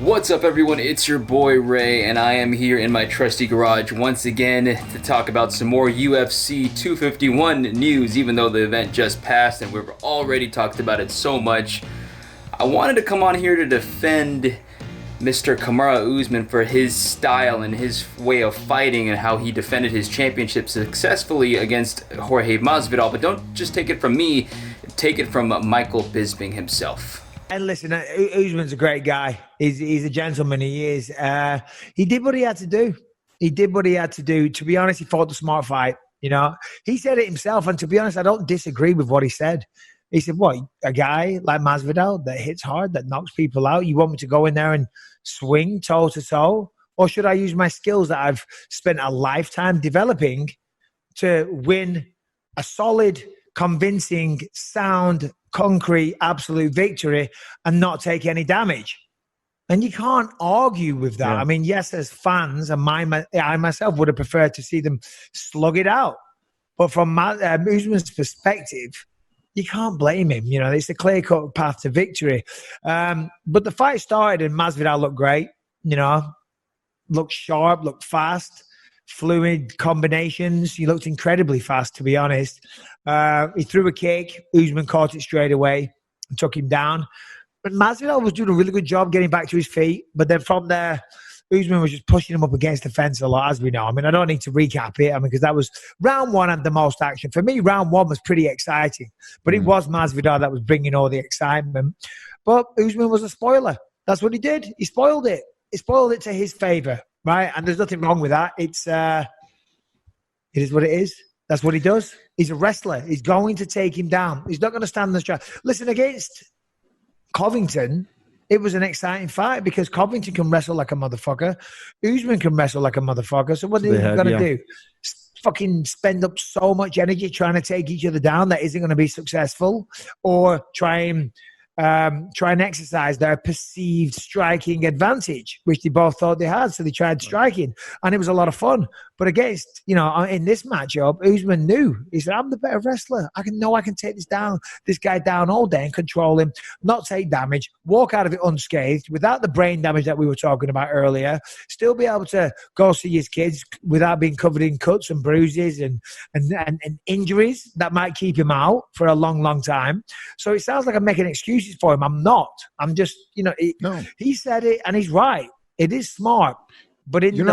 What's up, everyone? It's your boy Ray, and I am here in my trusty garage once again to talk about some more UFC 251 news, even though the event just passed and we've already talked about it so much. I wanted to come on here to defend Mr. Kamaru Usman for his style and his way of fighting and how he defended his championship successfully against Jorge Masvidal, but don't just take it from me, take it from Michael Bisping himself. And listen, Usman's a great guy. He's a gentleman. He is. He did what he had to do. To be honest, he fought the smart fight. You know, he said it himself. And to be honest, I don't disagree with what he said. He said, what, a guy like Masvidal that hits hard, that knocks people out, you want me to go in there and swing toe to toe? Or should I use my skills that I've spent a lifetime developing to win a solid, convincing, sound, concrete, absolute victory and not take any damage? And you can't argue with that. Yeah. I mean, yes, as fans, and I myself would have preferred to see them slug it out. But from Usman's perspective, you can't blame him. You know, it's a clear-cut path to victory. But the fight started and Masvidal looked great, you know, looked sharp, looked fast, fluid combinations. He looked incredibly fast, to be honest. He threw a kick. Usman caught it straight away and took him down. But Masvidal was doing a really good job getting back to his feet. But then from there, Usman was just pushing him up against the fence a lot, as we know. I mean, I don't need to recap it. I mean, because that was round one had the most action. For me, round one was pretty exciting. But it was Masvidal that was bringing all the excitement. But Usman was a spoiler. That's what he did. He spoiled it. He spoiled it to his favor, right? And there's nothing wrong with that. It is what it is. That's what he does. He's a wrestler. He's going to take him down. He's not going to stand in the strap. Listen, against Covington, it was an exciting fight because Covington can wrestle like a motherfucker. Usman can wrestle like a motherfucker. So what are they going to do? Fucking spend up so much energy trying to take each other down that isn't going to be successful, or try and exercise their perceived striking advantage, which they both thought they had. So they tried striking, and it was a lot of fun. But against, you know, in this matchup, Usman knew. He said, I'm the better wrestler. I can take this guy down all day and control him, not take damage, walk out of it unscathed, without the brain damage that we were talking about earlier, still be able to go see his kids without being covered in cuts and bruises and injuries that might keep him out for a long, long time. So it sounds like I'm making excuses for him. I'm not. I'm just, you know, he said it and he's right. It is smart. But in the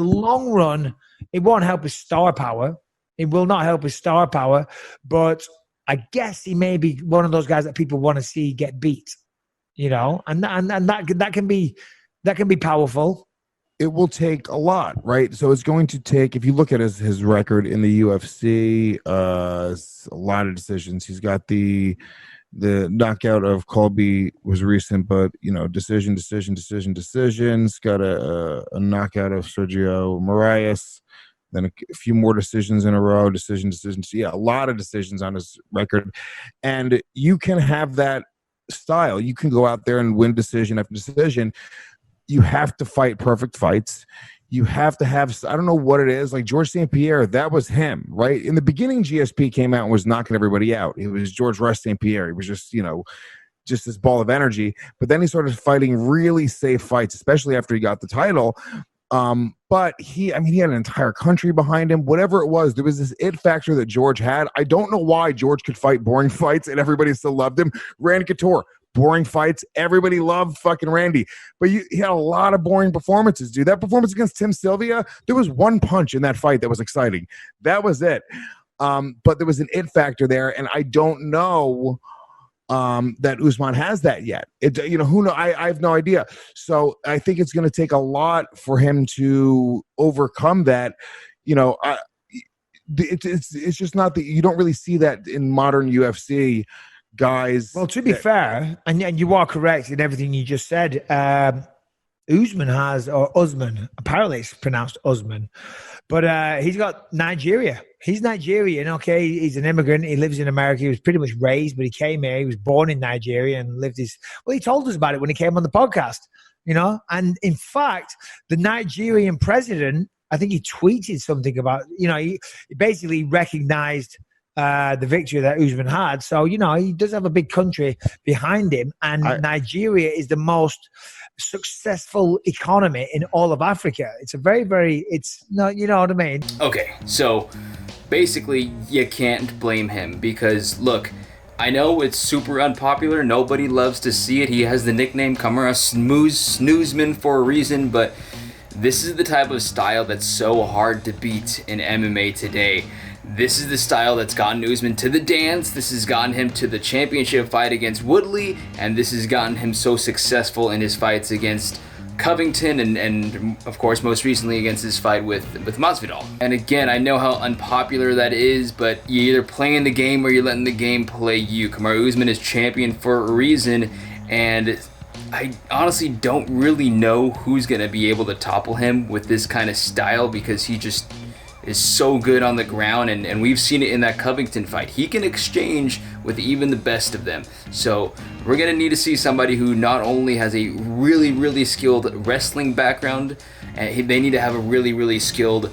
long run, it won't help his star power. It will not help his star power. But I guess he may be one of those guys that people want to see get beat. You know, and that can be powerful. It will take a lot, right? So it's going to take, if you look at his record in the UFC, a lot of decisions. He's got the knockout of Colby was recent, but you know, decisions. Got a knockout of Sergio Moraes, then a few more decisions in a row. Decisions. Yeah, a lot of decisions on his record, and you can have that style. You can go out there and win decision after decision. You have to fight perfect fights. You have to have, I don't know what it is, like George St. Pierre, that was him, right? In the beginning, GSP came out and was knocking everybody out. It was George Rush St. Pierre. He was just, you know, just this ball of energy. But then he started fighting really safe fights, especially after he got the title. But he had an entire country behind him. Whatever it was, there was this it factor that George had. I don't know why George could fight boring fights and everybody still loved him. Randy Couture, boring fights. Everybody loved fucking Randy. But he had a lot of boring performances, dude. That performance against Tim Sylvia, there was one punch in that fight that was exciting. That was it. But there was an it factor there, and I don't know that Usman has that yet. Who know? I have no idea. So I think it's going to take a lot for him to overcome that. You know, it's just not that you don't really see that in modern UFC guys. Well, to be fair, and you are correct in everything you just said, Usman has, or Usman, apparently it's pronounced Usman, but he's got Nigeria. He's Nigerian, okay? He's an immigrant. He lives in America. He was pretty much raised, but he came here. He was born in Nigeria and lived he told us about it when he came on the podcast, you know? And in fact, the Nigerian president, I think he tweeted something about, you know, he basically recognized the victory that Usman had. So, you know, he does have a big country behind him, and Nigeria is the most successful economy in all of Africa. It's a it's not, you know what I mean? Okay, so basically you can't blame him because, look, I know it's super unpopular. Nobody loves to see it. He has the nickname Kamaru Usman for a reason, but this is the type of style that's so hard to beat in MMA today. This is the style that's gotten Usman to the dance. This has gotten him to the championship fight against Woodley, and this has gotten him so successful in his fights against Covington and of course most recently against his fight with Masvidal. And again, I know how unpopular that is, but you're either playing the game or you're letting the game play you. Kamaru Usman is champion for a reason, and I honestly don't really know who's going to be able to topple him with this kind of style, because he just is so good on the ground, and we've seen it in that Covington fight. He can exchange with even the best of them. So we're going to need to see somebody who not only has a really skilled wrestling background, and they need to have a really skilled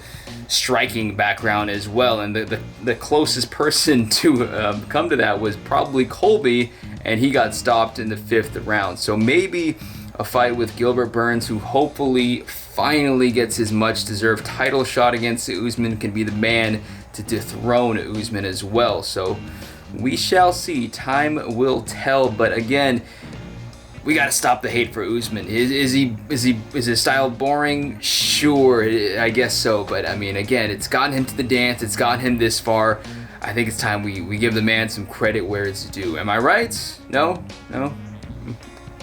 striking background as well. And the closest person to come to that was probably Colby, and he got stopped in the 5th round. So maybe a fight with Gilbert Burns, who hopefully finally gets his much-deserved title shot against Usman, can be the man to dethrone Usman as well. So we shall see. Time will tell. But again, we got to stop the hate for Usman. Is his style boring? Sure, I guess so. But I mean, again, it's gotten him to the dance. It's gotten him this far. I think it's time we give the man some credit where it's due. Am I right? No?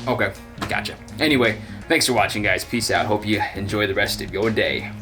Okay, gotcha. Anyway, thanks for watching, guys. Peace out. Hope you enjoy the rest of your day.